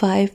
5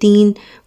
3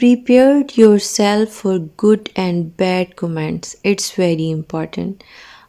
Prepared yourself for good and bad comments. It's very important.